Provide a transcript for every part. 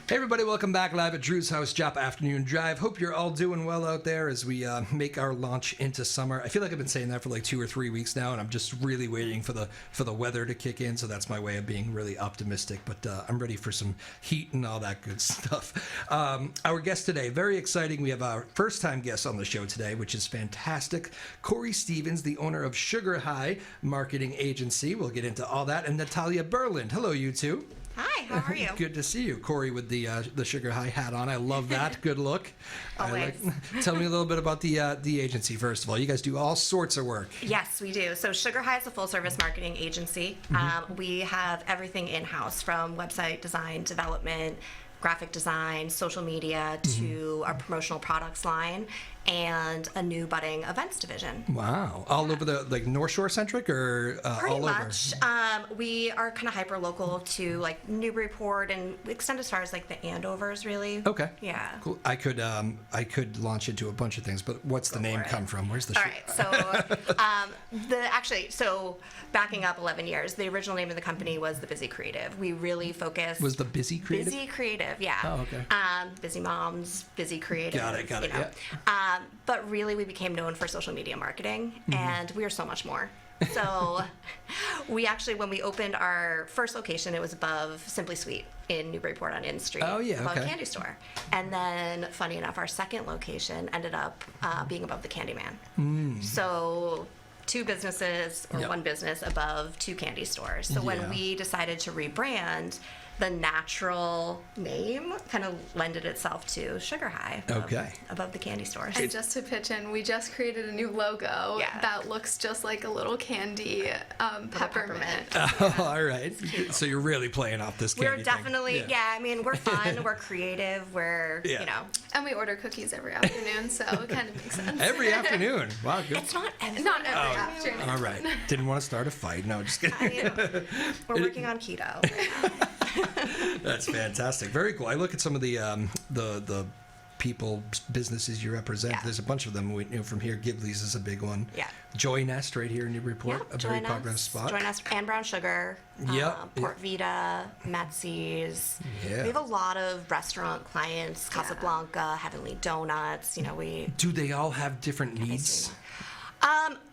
Hey everybody, welcome back live at Drew's House, Joppa Afternoon Drive. Hope you're all doing well out there as we make our launch into summer. I feel like I've been saying that for like 2 or 3 weeks now, and I'm just really waiting for the weather to kick in, so that's my way of being really optimistic, but I'm ready for some heat and all that good stuff. Our guest today, very exciting. We have our first-time guest on the show today, which is fantastic. Corey Stevens, the owner of Sugar High Marketing Agency. We'll get into all that. And Natalia Berland. Hello, you two. Hi, how are you? Good to see you. Corey with the Sugar High hat on. I love that. Good look. Always. Tell me a little bit about the agency, first of all. You guys do all sorts of work. Yes, we do. So Sugar High is a full-service marketing agency. We have everything in-house, from website design, development, graphic design, social media, to our promotional products line, and a new budding events division. Wow. All over the, like, North Shore centric, or Pretty all much. over? We are kind of hyper-local to, like, Newburyport, and we extend as far as, like, the Andovers, really. Okay. Yeah. Cool. I could launch into a bunch of things, but what's the name come from? Where's the All right, so backing up 11 years, the original name of the company was The Busy Creative. We really focused. Was the Busy Creative? Busy Creative, yeah. Oh, okay. Busy moms, Busy Creative. Got it, you know. yeah. But really, we became known for social media marketing, and we are so much more. So we actually, when we opened our first location, it was above Simply Sweet in Newburyport on N Street. Oh, yeah, above okay. a candy store. And then, funny enough, our second location ended up being above the Candyman. So 2 businesses, or Yep. 1 business above 2 candy stores. So when Yeah. we decided to rebrand, the natural name kind of lended itself to Sugar High above the candy stores. And just to pitch in, we just created a new logo Yeah. that looks just like a little candy peppermint. Oh, all right. So you're really playing off this candy We're definitely, thing. I mean, we're fun, we're creative, we're, Yeah. you know. And we order cookies every afternoon, so it kind of makes sense. Every afternoon. Wow, good. It's not every Not every afternoon. All right. Didn't want to start a fight. No, just kidding. We're working on keto. That's fantastic. Very cool. I look at some of the people, businesses you represent. Yeah. There's a bunch of them. We know from here. Ghibli's is a big one. Yeah. Joy Nest right here in Newburyport, a very Join popular Us, spot. Join Us, and Brown Sugar. Yep. PortMedia, Metsy's. Yeah. We have a lot of restaurant clients, Casablanca, Heavenly Donuts. You know, we. Do they all have different needs?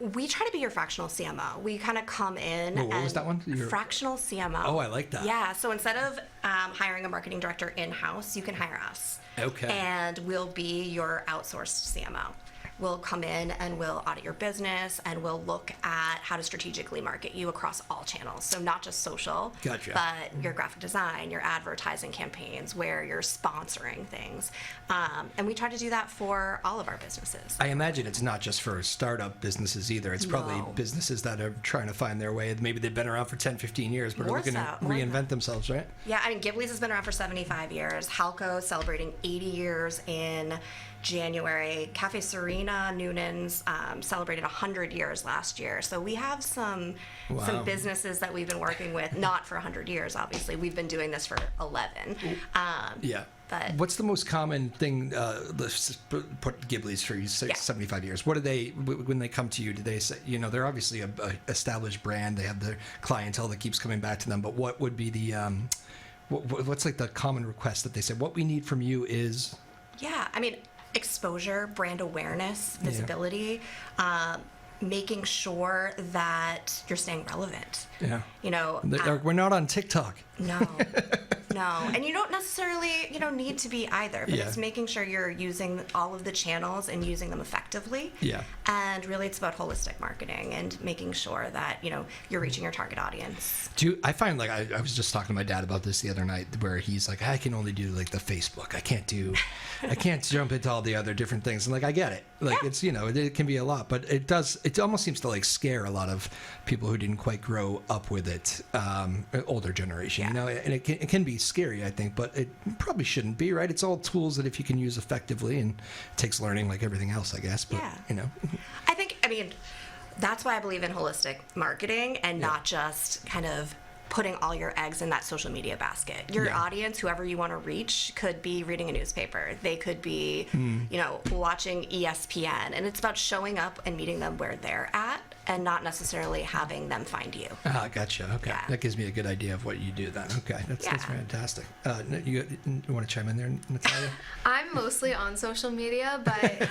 We try to be your fractional CMO. We kind of come in. What was that one? Fractional CMO. Oh, I like that. Yeah. So instead of hiring a marketing director in-house, you can hire us. Okay. And we'll be your outsourced CMO. We'll come in and we'll audit your business, and we'll look at how to strategically market you across all channels. So not just social, Gotcha. but your graphic design, your advertising campaigns, where you're sponsoring things. And we try to do that for all of our businesses. I imagine it's not just for startup businesses either. It's probably No. businesses that are trying to find their way. Maybe they've been around for 10, 15 years, but are More looking to so, more than reinvent themselves, right? Yeah, I mean, Ghibli's has been around for 75 years. Halco celebrating 80 years in January. Cafe Serena, Noonan's celebrated 100 years last year. So we have some businesses that we've been working with, not for 100 years, obviously. We've been doing this for 11. Yeah. But What's the most common thing? Put Ghibli's for 75 years. What do they, when they come to you? Do they say, you know, they're obviously a established brand. They have their clientele that keeps coming back to them. But what would be the what's like the common request that they say? What we need from you is. yeah, I mean, exposure, brand awareness, visibility, making sure that you're staying relevant. Yeah. You know, We're not on TikTok. no. And you don't necessarily, need to be either, but Yeah. it's making sure you're using all of the channels and using them effectively. Yeah. And really it's about holistic marketing and making sure that, you're reaching your target audience. I find like I was just talking to my dad about this the other night, where he's like, I can only do like the Facebook. I can't jump into all the other different things. And like, I get it. Like it's, it can be a lot, but it almost seems to like scare a lot of people who didn't quite grow up with it, older generation, and it can be scary, I think, but it probably shouldn't be, right? It's all tools that if you can use effectively, and it takes learning like everything else, I guess, but I mean, that's why I believe in holistic marketing and not just kind of putting all your eggs in that social media basket. Your audience, whoever you want to reach, could be reading a newspaper. They could be, watching ESPN. And it's about showing up and meeting them where they're at and not necessarily having them find you. Ah, gotcha. Okay. Yeah. That gives me a good idea of what you do then. Okay. That's Yeah. fantastic. You want to chime in there, Natalia? I'm mostly on social media, but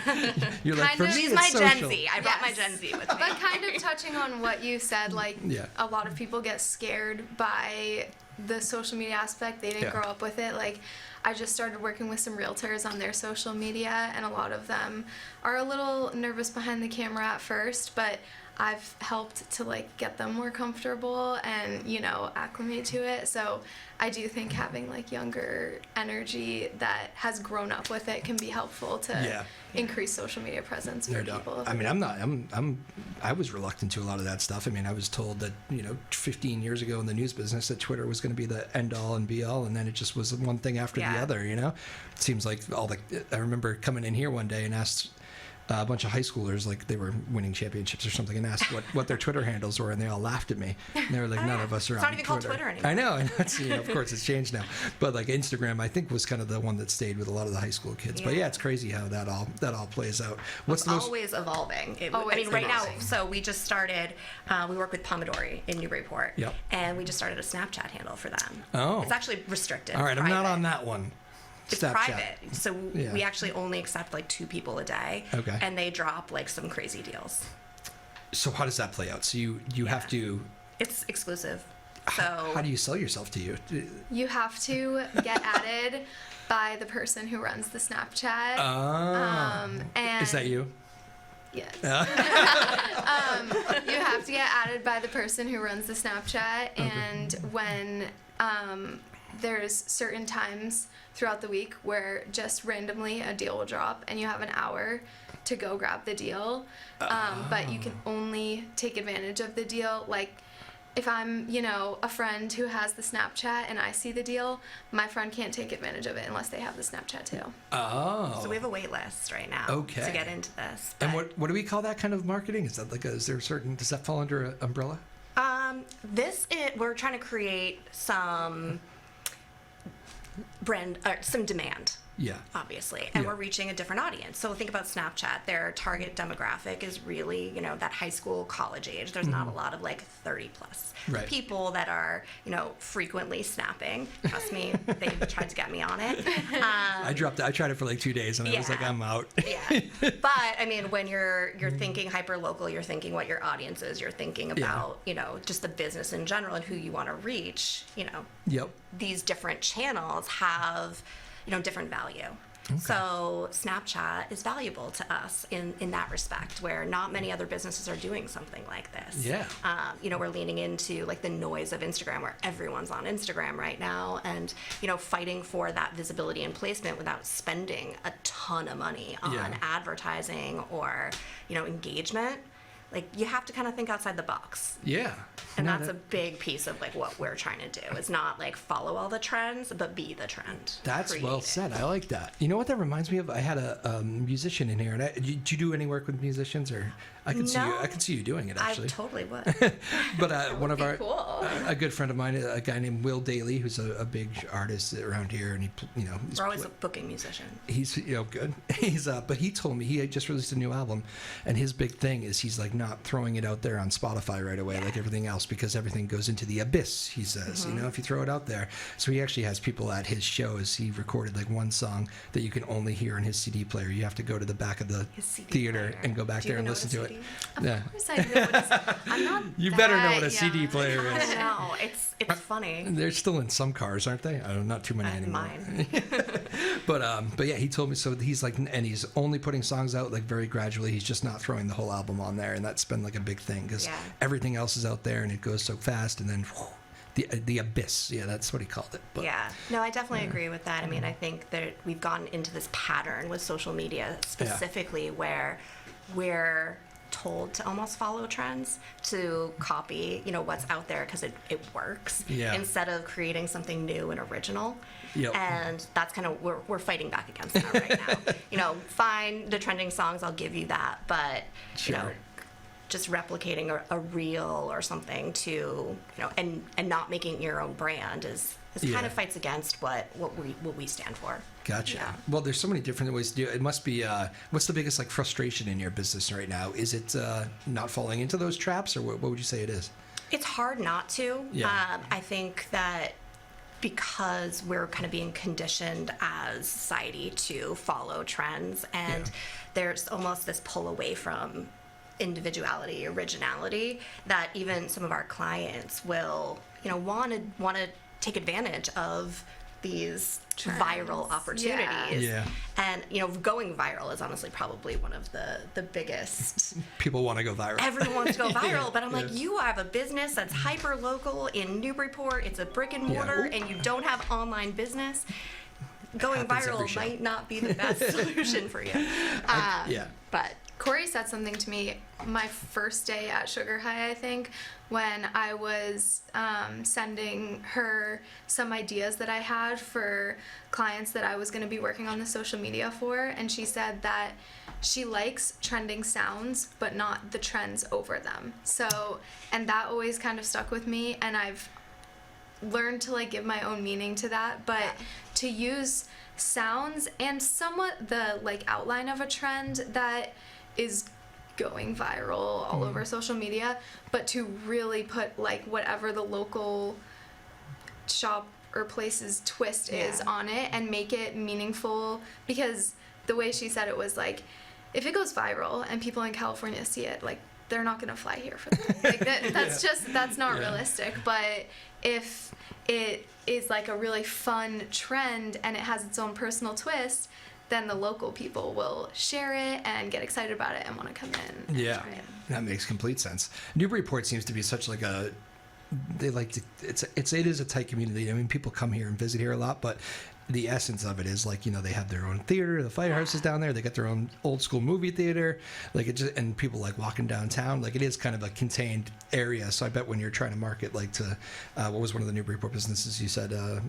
You're like, Kind for of. me, She's it's my Gen social. Z. I brought my Yes. Gen Z with me. but kind of touching on what you said, like Yeah. a lot of people get scared by the social media aspect. They didn't Yeah. grow up with it. Like, I just started working with some realtors on their social media, and a lot of them are a little nervous behind the camera at first, but I've helped to like get them more comfortable and, you know, acclimate to it. So I do think having like younger energy that has grown up with it can be helpful to Yeah. increase social media presence for No doubt. people. I mean, I was reluctant to a lot of that stuff. I mean, I was told that, 15 years ago in the news business that Twitter was going to be the end all and be all, and then it just was one thing after the Yeah. other, It seems like I remember coming in here one day and asked a bunch of high schoolers, like they were winning championships or something, and asked what their Twitter handles were, and they all laughed at me. And they were like, none of us are It's on not even called Twitter anymore. I know, and that's, of course it's changed now. But like Instagram, I think was kind of the one that stayed with a lot of the high school kids. But Yeah. yeah, it's crazy how that all plays out. What's It's the most? always evolving. I Always mean, right now, evolving. so we just started, we work with Pomodori in Newburyport. Yep. And we just started a Snapchat handle for them. Oh. It's actually restricted. All right, I'm not private. on that one. It's Snapchat. private. So Yeah. we actually only accept like 2 people a day. Okay. And they drop like some crazy deals. So how does that play out? So you have to. It's exclusive. So How do you sell yourself to you? You have to get added by the person who runs the Snapchat. And Is that you? Yes. You have to get added by the person who runs the Snapchat, and when there's certain times throughout the week where just randomly a deal will drop, and you have an hour to go grab the deal, but you can only take advantage of the deal. Like, if I'm, a friend who has the Snapchat and I see the deal, my friend can't take advantage of it unless they have the Snapchat too. Oh. So we have a wait list right now Okay. to get into this. And but- what do we call that kind of marketing? Is that is there a certain, does that fall under an umbrella? We're trying to create some some demand. Yeah. Obviously, and Yeah. we're reaching a different audience. So think about Snapchat. Their target demographic is really, that high school, college age. There's not a lot of like 30 plus Right. people that are, frequently snapping. Trust me, they tried to get me on it. I tried it for like 2 days and I was like, yeah. I'm out. Yeah, but I mean, when you're thinking hyper local, you're thinking what your audience is. You're thinking about just the business in general and who you want to reach. Yep. These different channels have different value. So Snapchat is valuable to us in that respect, where not many other businesses are doing something like this. Yeah. We're leaning into like the noise of Instagram, where everyone's on Instagram right now, and fighting for that visibility and placement without spending a ton of money on Yeah. advertising or engagement. Like, you have to kind of think outside the box. Yeah. And No, that's a big piece of like what we're trying to do. It's not like follow all the trends, but be the trend. That's Create well it. said. I like that. You know what that reminds me of? I had a musician in here, and do you do any work with musicians, or I can see you. No. I can see you doing it I actually. totally would. But one of be our cool. a good friend of mine, a guy named Will Daly, who's a big artist around here, and he's We're always a booking musician. he's good. But he told me he had just released a new album, and his big thing is he's like not throwing it out there on Spotify right away like everything else, because everything goes into the abyss. He says, if you throw it out there. So he actually has people at his shows. He recorded like one song that you can only hear on his CD player. You have to go to the back of the His CD theater player. and go back Do you there and even know listen what to a it. CD? Yeah. Of course I know what it's, I'm not You better know that what a CD young. player is. No, it's funny. They're still in some cars, aren't they? Not too many anymore. Mine. But yeah, he told me, so he's like, and he's only putting songs out like very gradually. He's just not throwing the whole album on there, and that's been like a big thing because Yeah. everything else is out there and it goes so fast, and then the abyss. Yeah, that's what he called it. But, Yeah. No, I definitely agree with that. I mean, I think that we've gotten into this pattern with social media specifically where we're told to almost follow trends, to copy, what's out there because it works, Yeah. instead of creating something new and original. Yep. And that's kind of, we're fighting back against that right now. Fine, the trending songs, I'll give you that, but, Sure. just replicating a reel or something to, and not making your own brand is This kind of fights against what we stand for. Gotcha. Yeah. Well, there's so many different ways to do it. It must be, what's the biggest like frustration in your business right now? Is it not falling into those traps, or what would you say it is? It's hard not to. Yeah. I think that because we're kind of being conditioned as society to follow trends, and there's almost this pull away from individuality, originality, that even some of our clients will, want to take advantage of these Trends. viral opportunities. Yeah. And going viral is honestly probably one of the biggest. People want to go viral. Everyone wants to go viral, but I'm like, you have a business that's hyper local in Newburyport. It's a brick and mortar, and you don't have online business. Going Happens every viral show. might not be the best solution for you. Yeah. But Corey said something to me my first day at Sugar High, I think, when I was sending her some ideas that I had for clients that I was going to be working on the social media for, and she said that she likes trending sounds, but not the trends over them. So, and that always kind of stuck with me, and I've learned to like give my own meaning to that, but to use sounds and somewhat the like outline of a trend that is going viral all over social media, but to really put like whatever the local shop or place's twist is on it and make it meaningful, because the way she said it was like, if it goes viral and people in California see it, like they're not gonna fly here for that. Like that's not realistic. But if it is like a really fun trend and it has its own personal twist, then the local people will share it and get excited about it and want to come in. Yeah, that makes complete sense. Newburyport seems to be such like a, they like to, it is a tight community. I mean, people come here and visit here a lot, but the essence of it is like, they have their own theater, the Firehouse is down there, they got their own old school movie theater, like it just, and people like walking downtown, like it is kind of a contained area. So I bet when you're trying to market like to, what was one of the Newburyport businesses you said, a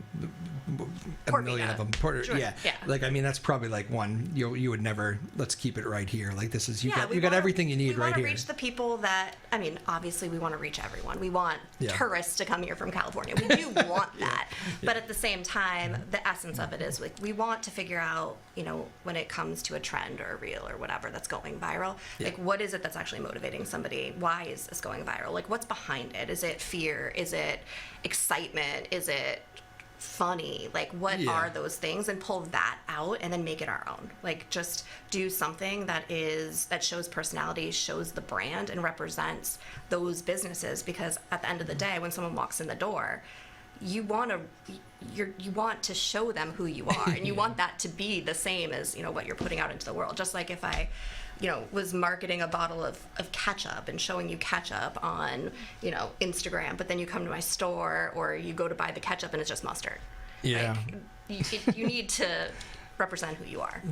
million of them, Sure. yeah. Like, I mean, that's probably like one, you would never, let's keep it right here. Like this is, you got everything you need right here. We want to reach the people that, I mean, obviously we want to reach everyone. We want tourists to come here from California. We do want that. But at the same time, the essence of it is like we want to figure out, when it comes to a trend or a reel or whatever that's going viral, like what is it that's actually motivating somebody? Why is this going viral? Like what's behind it? Is it fear? Is it excitement? Is it funny? Like what are those things? And pull that out and then make it our own. Like just do something that shows personality, shows the brand, and represents those businesses, because at the end of the day, when someone walks in the door, you want to show them who you are, and you want that to be the same as what you're putting out into the world. Just like if I was marketing a bottle of ketchup and showing you ketchup on Instagram, but then you come to my store or you go to buy the ketchup and it's just mustard. You need to represent who you are.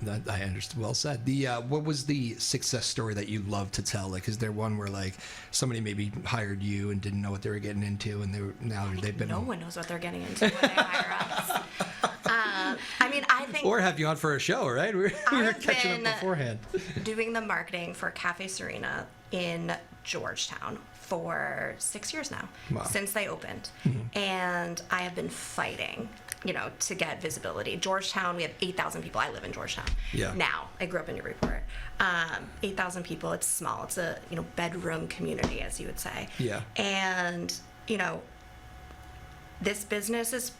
That I understand. Well said. The what was the success story that you love to tell? Like, is there one where like somebody maybe hired you and didn't know what they were getting into, and they've been. No one knows what they're getting into when they hire us. I think. Or have you on for a show, right? We were catching up beforehand. Doing the marketing for Cafe Serena in Georgetown for 6 years now, since they opened, and I have been fighting to get visibility. Georgetown, we have 8,000 people. I live in Georgetown now. I grew up in Newburyport. 8,000 people. It's small. It's a bedroom community, as you would say. Yeah. And this business is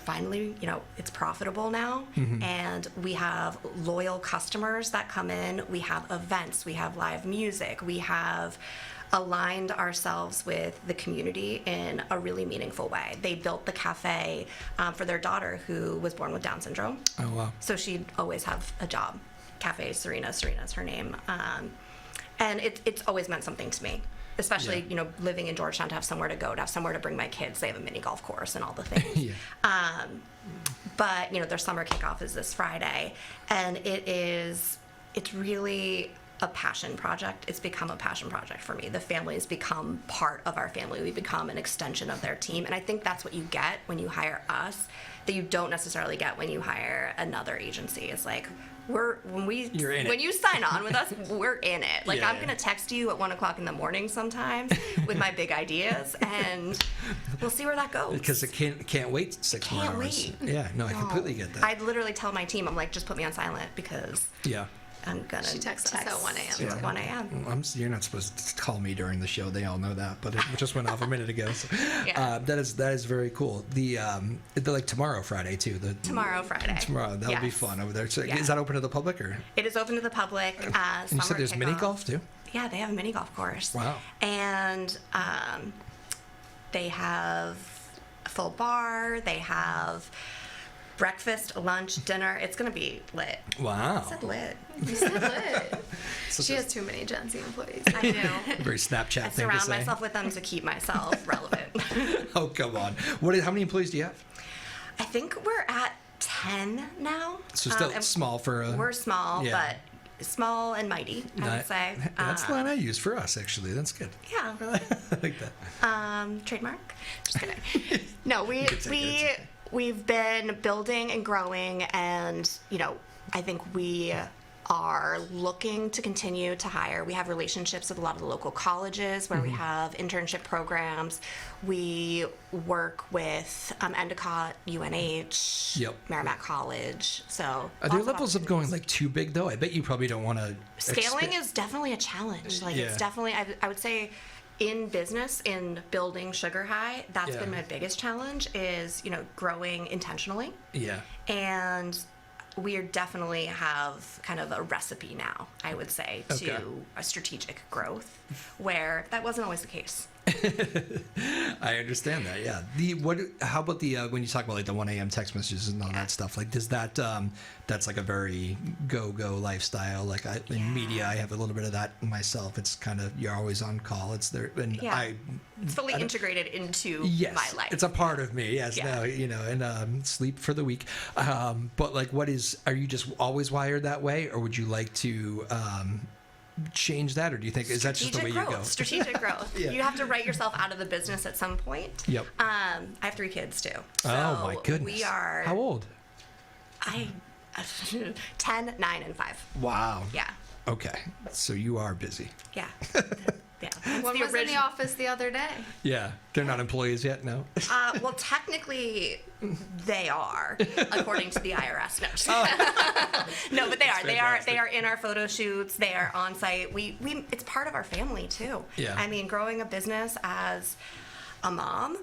finally it's profitable now, and we have loyal customers that come in. We have events. We have live music. We have aligned ourselves with the community in a really meaningful way. They built the cafe for their daughter who was born with Down syndrome. Oh, wow. So she'd always have a job. Cafe Serena. Serena's her name. And it's always meant something to me. Especially, living in Georgetown, to have somewhere to go, to have somewhere to bring my kids. They have a mini golf course and all the things. But, their summer kickoff is this Friday. And it's really a passion project. It's become a passion project for me. The family has become part of our family. We become an extension of their team. And I think that's what you get when you hire us, that you don't necessarily get when you hire another agency. It's like, when you sign on with us, we're in it. Like, I'm gonna text you at 1 o'clock in the morning sometimes with my big ideas, and we'll see where that goes. Because it can't wait 6 more hours. Wait. Yeah, no, I completely get that. I literally tell my team, I'm like, just put me on silent because I'm gonna. She texts us at 1 a.m. At 1 a.m. You're not supposed to call me during the show. They all know that, but it just went off a minute ago. So, that is very cool. The like tomorrow Friday too. Tomorrow Friday. Tomorrow that'll be fun over there. So is that open to the public or? It is open to the public. And you said there's mini golf too. Yeah, they have a mini golf course. Wow. And they have a full bar. They have breakfast, lunch, dinner. It's going to be lit. Wow. I said lit. You said lit. So She has too many Gen Z employees. I do. very Snapchat I thing to surround say. myself with them to keep myself relevant. Oh, come on. How many employees do you have? I think we're at 10 now. So still and small for a... We're small, Yeah. but small and mighty, I would say. That's the line I use for us, actually. That's good. Yeah. I like that. Trademark? Just kidding. No, take it. we've been building and growing, and I think we are looking to continue to hire. We have relationships with a lot of the local colleges where we have internship programs. We work with Endicott, UNH, Merrimack College. So Are there levels of going like too big though? I bet you probably don't want to. Scaling is definitely a challenge. Like it's definitely, I would say, in business, in building Sugar High, that's been my biggest challenge is, growing intentionally. Yeah. And we definitely have kind of a recipe now, I would say, to a strategic growth where that wasn't always the case. I understand that. Yeah. How about the when you talk about like the 1 a.m. text messages and all that stuff? Like, does that that's like a very go lifestyle? Like in media, I have a little bit of that myself. It's kind of you're always on call. It's there, and it's fully integrated into my life. It's a part of me. Yes. Now and sleep for the week. But like, are you just always wired that way, or would you like to? Change that, or do you think is that just the way you go? Strategic growth. You have to write yourself out of the business at some point. Yep. I have 3 kids too. So oh my goodness. We are. How old? 10, 9, and 5. Wow. Yeah. Okay, so you are busy. Yeah. Yeah. One was in the office the other day. Yeah, they're not employees yet. No. Well, technically, they are, according to the IRS. No, but they are. They are in our photo shoots. They are on site. We it's part of our family too. Yeah. I mean, growing a business as a mom,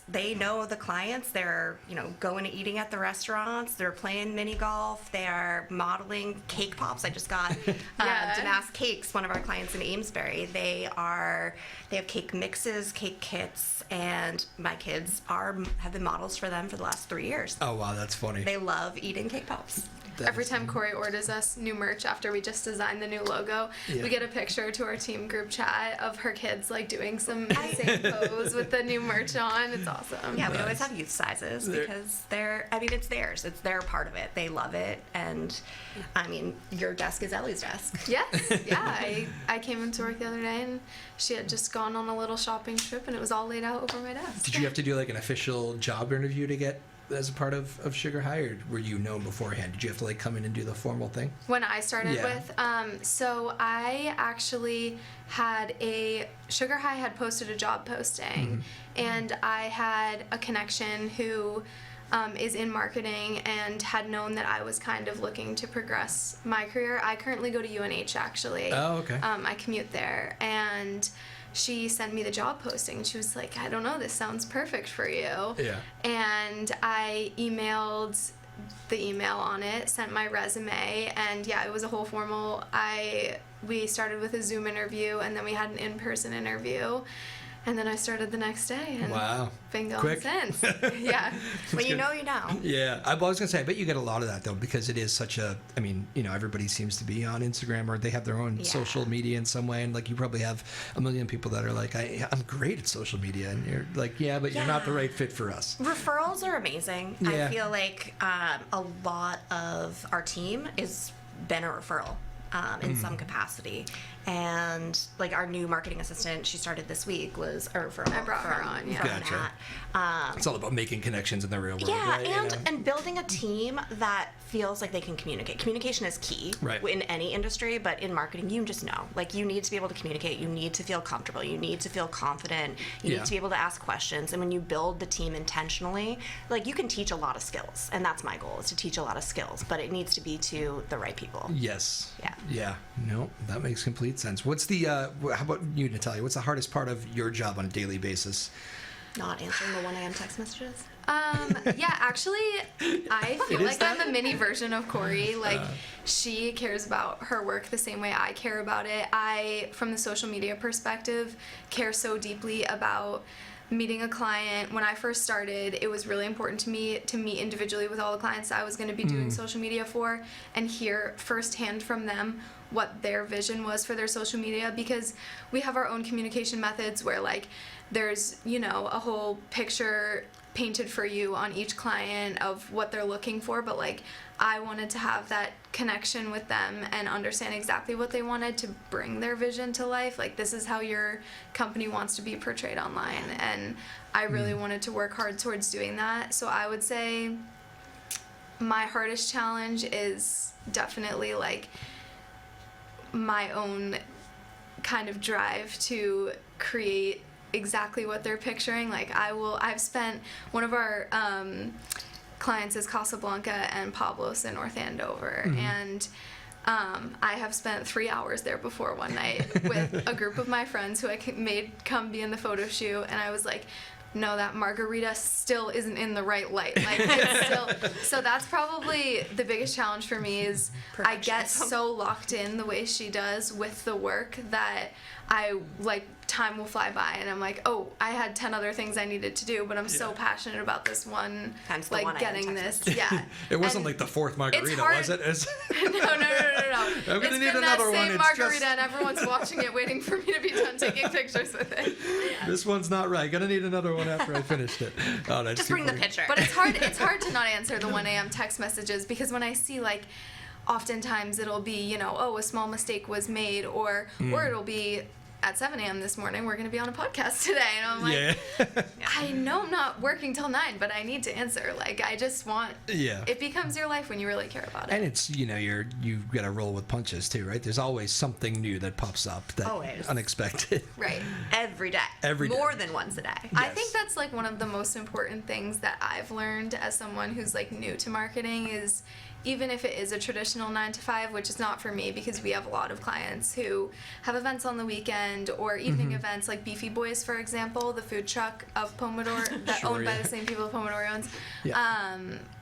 they know the clients. They're going and eating at the restaurants. They're playing mini golf. They are modeling cake pops. I just got Damask Cakes, one of our clients in Amesbury. They have cake mixes, cake kits, and my kids have been models for them for the last 3 years. Oh wow, that's funny. They love eating cake pops. Every time Corey orders us new merch after we just designed the new logo, we get a picture to our team group chat of her kids like doing some insane pose with the new merch on. It's awesome. Yeah, we always have youth sizes because it's theirs. It's their part of it. They love it. And I mean, your desk is Ellie's desk. Yes. Yeah. I came into work the other day and she had just gone on a little shopping trip and it was all laid out over my desk. Did you have to do like an official job interview to get as a part of Sugar High, or were you known beforehand? Did you have to like come in and do the formal thing? When I started so I actually had Sugar High had posted a job posting, and I had a connection who is in marketing and had known that I was kind of looking to progress my career. I currently go to UNH actually. Oh, okay. I commute there, and she sent me the job posting. She was like, I don't know, this sounds perfect for you. Yeah. And I emailed the email on it, sent my resume, and it was a whole formal. We started with a Zoom interview, and then we had an in-person interview. And then I started the next day, and been going Quick. since. Yeah. When you know, you know. Yeah. I was going to say, I bet you get a lot of that, though, because it is such everybody seems to be on Instagram, or they have their own social media in some way, and, like, you probably have a million people that are like, I'm great at social media, and you're like, but you're not the right fit for us. Referrals are amazing. Yeah. I feel like a lot of our team has been a referral. in some capacity. And like our new marketing assistant, she started this week, I brought her on, yeah. Gotcha. It's all about making connections in the real world. Yeah, right? and building a team that feels like they can communicate. Communication is key in any industry, but in marketing, you just know. Like, you need to be able to communicate. You need to feel comfortable. You need to feel confident. You need to be able to ask questions. And when you build the team intentionally, like, you can teach a lot of skills. And that's my goal, is to teach a lot of skills. But it needs to be to the right people. Yes. Yeah. Yeah. No, that makes complete sense. What's the, how about you, Natalia? What's the hardest part of your job on a daily basis? Not answering the 1 a.m. text messages. Yeah, actually, I feel like I'm a mini version of Corey. Like, she cares about her work the same way I care about it. I, from the social media perspective, care so deeply about meeting a client. When I first started, it was really important to me to meet individually with all the clients I was going to be doing social media for and hear firsthand from them what their vision was for their social media, because we have our own communication methods where, like, there's, you know, a whole picture painted for you on each client of what they're looking for, but like, I wanted to have that connection with them and understand exactly what they wanted to bring their vision to life. Like, this is how your company wants to be portrayed online, and I really wanted to work hard towards doing that. So I would say my hardest challenge is definitely like my own kind of drive to create exactly what they're picturing. Like, I've spent, one of our clients is Casablanca and Pablos in North Andover, and I have spent 3 hours there before one night with a group of my friends who I made come be in the photo shoot, and I was like, no, that margarita still isn't in the right light. Like, it's still, so that's probably the biggest challenge for me, is I get so locked in the way she does with the work that I, like, time will fly by and I'm like, oh, I had 10 other things I needed to do, but I'm so passionate about this one, Hence the like, one getting this. Yeah. It wasn't like the fourth margarita, was it? No. I'm gonna It's need been another that one. same It's margarita, just... and everyone's watching it, waiting for me to be done taking pictures with it. This one's not right. Gonna need another one after I finished it. Oh, that's Just too bring the funny. picture. But it's hard to not answer the 1 a.m. text messages, because when I see, like, oftentimes it'll be, you know, oh, a small mistake was made, or it'll be, at 7 a.m. this morning, we're going to be on a podcast today. And I'm like, I know I'm not working till 9, but I need to answer. Like, I just want, it becomes your life when you really care about it. And it's, you know, you've got to roll with punches too, right? There's always something new that pops up, that Always. Right. Unexpected. Every day. Every day. More than once a day. I think that's, like, one of the most important things that I've learned as someone who's, like, new to marketing is, even if it is a traditional 9 to 5, which is not for me, because we have a lot of clients who have events on the weekend or evening events, like Beefy Boys, for example, the food truck of Pomodoro that owned by the same people Pomodoro owns.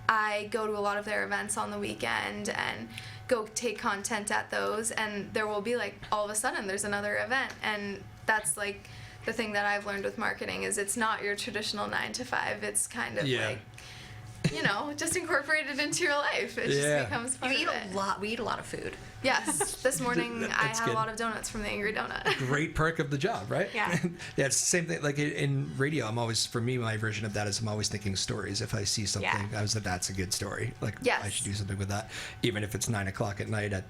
I go to a lot of their events on the weekend and go take content at those, and there will be, like, all of a sudden there's another event, and that's, like, the thing that I've learned with marketing is it's not your traditional 9 to 5. It's kind of like, you know, just incorporate it into your life. It just becomes part of it. We eat a lot of food. Yes. This morning I had a lot of donuts from the Angry Donut. Great perk of the job, right? Yeah. Yeah, it's the same thing. Like in radio, I'm always, for me, my version of that is I'm always thinking stories. If I see something, I was like, that's a good story. Like, I should do something with that. Even if it's 9 o'clock at night at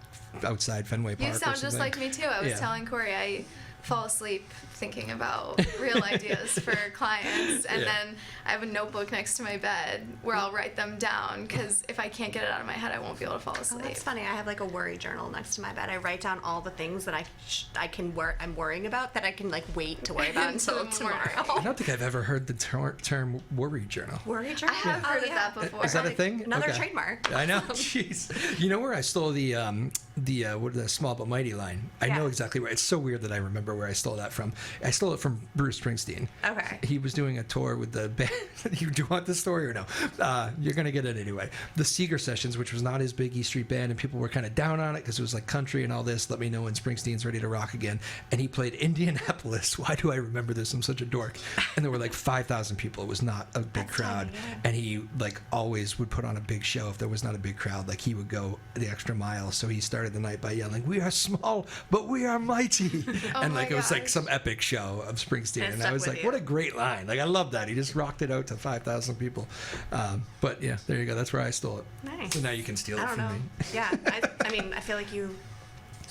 outside Fenway Park. You sound just like me too. I was telling Corey I fall asleep thinking about real ideas for clients, and then I have a notebook next to my bed where I'll write them down, because if I can't get it out of my head, I won't be able to fall asleep. Oh, that's funny. I have, like, a worry journal next to my bed. I write down all the things that I'm worrying about that I can, like, wait to worry about until tomorrow. I don't think I've ever heard the term worry journal. Worry journal? I have heard of that before. Is that a thing? Another trademark. I know. Jeez. You know where I stole the Small But Mighty line? I know exactly where. It's so weird that I remember where I stole that from. I stole it from Bruce Springsteen. Okay. He was doing a tour with the band. Do you want the story or no? You're going to get it anyway. The Seeger Sessions, which was not his big E Street band, and people were kind of down on it because it was like country and all this. Let me know when Springsteen's ready to rock again. And he played Indianapolis. Why do I remember this? I'm such a dork. And there were like 5,000 people. It was not a big crowd. And he, like, always would put on a big show if there was not a big crowd. Like, he would go the extra mile. So he started the night by yelling, "We are small, but we are mighty." And like, it was like some epic show of Springsteen. And I was like, what a great line. Like, I love that. He just rocked it out to 5,000 people. But yeah, there you go. That's where I stole it. Nice. So now you can steal it I don't from know. me. Yeah. I mean, I feel like you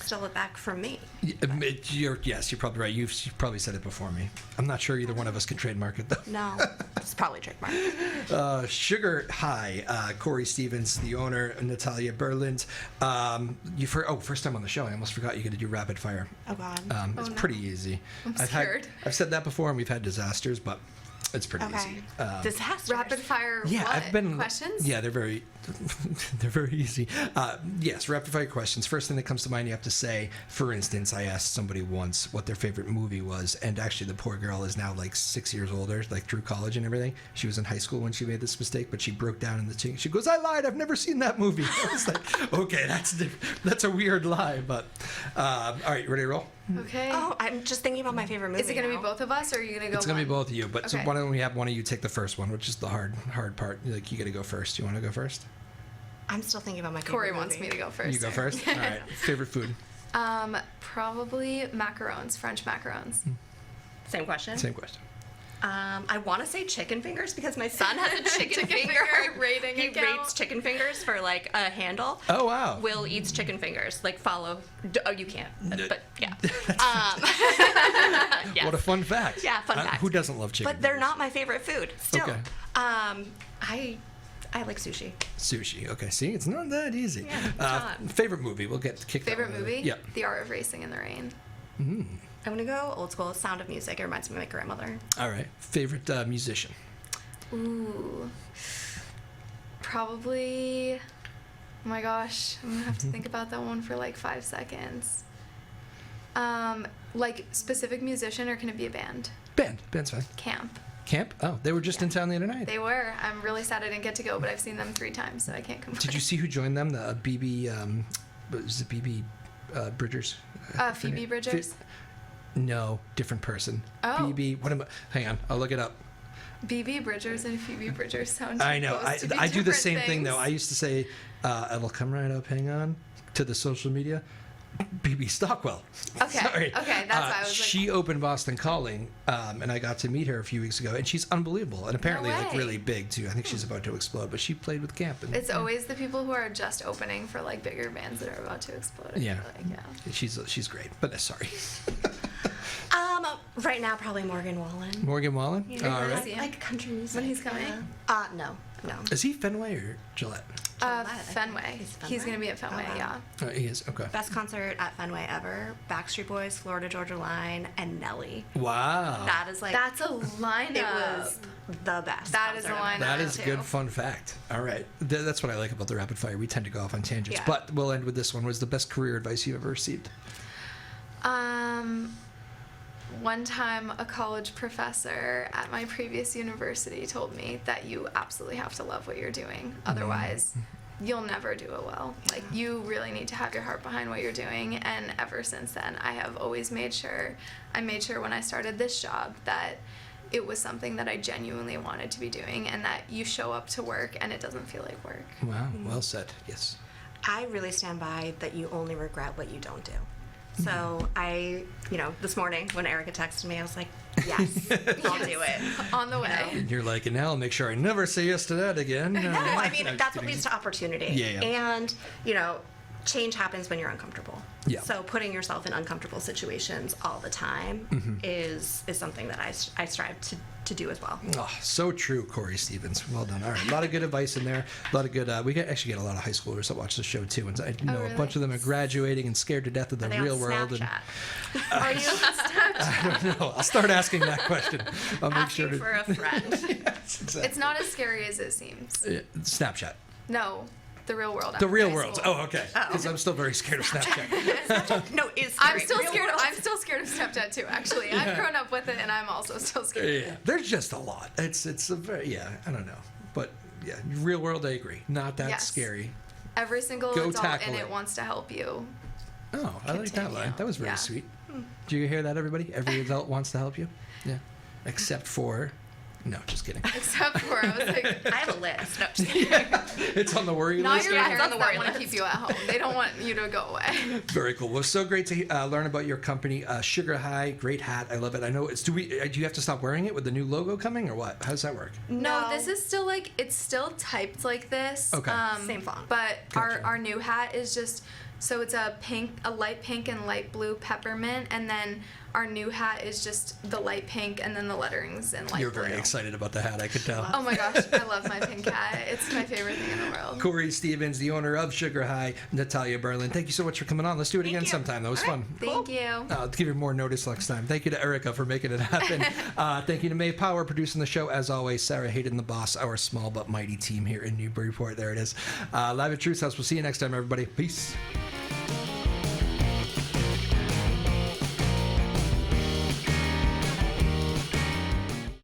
steal it back from me. Yes, you're probably right. You've probably said it before me. I'm not sure either one of us can trademark it, though. No, it's probably trademark. Sugar High, Corey Stevens, the owner, Natalia Berland. You've heard, first time on the show. I almost forgot you got to do rapid fire. Oh, God. It's pretty easy. I'm scared. I've said that before, and we've had disasters, but it's pretty easy. Disaster. Rapid fire. Yeah, what? I've been questions. Yeah, they're very easy. Yes, rapid fire questions. First thing that comes to mind, you have to say. For instance, I asked somebody once what their favorite movie was, and actually, the poor girl is now like 6 years older, like through college and everything. She was in high school when she made this mistake, but she broke down in the thing. She goes, "I lied. I've never seen that movie." I was like, "Okay, that's a weird lie." But all right, ready to roll? Okay. Oh, I'm just thinking about my favorite movie. Is it going to now. be both of us, or are you going to go? It's gonna be both of you, but so Okay. why don't we have one of you take the first one, which is the hard part. Like you got to go first. You want to go first? I'm still thinking about my favorite Corey movie. wants me to go first. You go sir. first. All right. Favorite food. Probably macarons, French macarons. Same question. Same question. I want to say chicken fingers because my son has a chicken finger rating He account. rates chicken fingers for like a handle. Oh wow. Will eats chicken fingers. Like follow. Oh, you can't. But yeah. Yes. What a fun fact. Yeah, fun fact. Who doesn't love chicken? But they're fingers? not my favorite food. Still. Okay. I like sushi. Sushi. Okay. See, it's not that easy. Yeah, it's not. Favorite movie. We'll get kicked. Favorite movie? Yeah. The Art of Racing in the Rain. I'm gonna go old school. Sound of Music. It reminds me of my grandmother. All right. Favorite musician. Ooh. Probably. Oh my gosh, I'm gonna have to think about that one for like 5 seconds. Like specific musician, or can it be a band? Band's fine. Camp. Camp. Oh, they were just in town the other night. They were. I'm really sad I didn't get to go, but I've seen them 3 times, so I can't complain. Did you see who joined them? The BB. Was it BB Bridgers? Phoebe Bridgers. No, different person. Oh. BB. What am I? Hang on. I'll look it up. BB Bridgers and Phoebe Bridgers sound too I know. close to be I do the different same thing though. things. I used to say, "It'll come right up." Hang on, to the social media. BB Stockwell. Okay. Sorry. Okay, that's why I was like. She opened Boston Calling, and I got to meet her a few weeks ago, and she's unbelievable, and apparently like way. really big too. I think she's about to explode, but she played with Camp. And, It's always the people who are just opening for like bigger bands that are about to explode. I Yeah. feel like, yeah. She's great, but sorry. Right now probably Morgan Wallen. Morgan Wallen. Yeah, All I right. see him. Like country music. When he's coming? No. Is he Fenway or Gillette? Gillette, I think. Fenway. He's He's Fenway? gonna be at Fenway. Oh, wow. Yeah. He is. Okay. Best concert at Fenway ever. Backstreet Boys, Florida Georgia Line, and Nelly. Wow. That is like That's a lineup. it was the best. That is concert a I've ever lineup. That been is a to. good fun fact. All right. That's what I like about the rapid fire. We tend to go off on tangents. Yeah. But we'll end with this one. What was the best career advice you've ever received? One time, a college professor at my previous university told me that you absolutely have to love what you're doing. Otherwise, you'll never do it well. Like, you really need to have your heart behind what you're doing. And ever since then, I have always made sure when I started this job that it was something that I genuinely wanted to be doing, and that you show up to work and it doesn't feel like work. Wow. Well said. Yes. I really stand by that you only regret what you don't do. So this morning when Erica texted me, I was like, yes, I'll do it. On the way. And you're like, and now I'll make sure I never say yes to that again. No, I mean, I'm that's kidding. what leads to opportunity. Yeah. And, change happens when you're uncomfortable. Yeah. So putting yourself in uncomfortable situations all the time is something that I strive to do as well. Oh, so true, Corey Stevens. Well done. All right, a lot of good advice in there. A lot of good. We actually get a lot of high schoolers that watch the show too, and I know really? a bunch of them are graduating and scared to death of the Are they real on world. Snapchat? Are you on Snapchat? I don't know. I'll start asking that question. I'll make sure Asking to. for a friend. Yes, exactly. It's not as scary as it seems. Snapchat. No, the real world. The after real high world. school. Oh, okay. Because I'm still very scared of Snapchat. No, it's I'm scary. still Real scared. world. I'm still scared of Snapchat too. Actually, I've grown up with it, and I'm also still scared. of Yeah, it. there's just a lot. It's a very I don't know, but yeah, real world. I agree. Not that Yes. scary. Every single Go adult tackle in it it. wants to help you. Oh, I like that Continue. line. That was very Yeah. sweet. Do you hear that, everybody? Every adult wants to help you. Yeah, except for. No, just kidding. Except for I was like, I have a list. No, just kidding. It's on the worry not list. your now? parents on the that worry want to list. keep you at home. They don't want you to go away. Very cool. Well, so great to learn about your company, Sugar High. Great hat. I love it. I know it's. Do you have to stop wearing it with the new logo coming, or what? How does that work? No, this is still it's still typed like this. Okay. Same font. But Gotcha. our new hat is just So it's a light pink and light blue peppermint, and then our new hat is just the light pink and then the lettering's in light You're blue. very excited about the hat, I could tell. Oh my gosh, I love my pink hat. It's my favorite thing in the world. Corey Stevens, the owner of Sugar High, Natalia Berlin. Thank you so much for coming on. Let's do it again you. sometime. That was fun. Thank you. I'll give you more notice next time. Thank you to Erica for making it happen. Thank you to May Power producing the show. As always, Sarah Hayden, the boss, our small but mighty team here in Newburyport. There it is. Live at Truth House. We'll see you next time, everybody. Peace.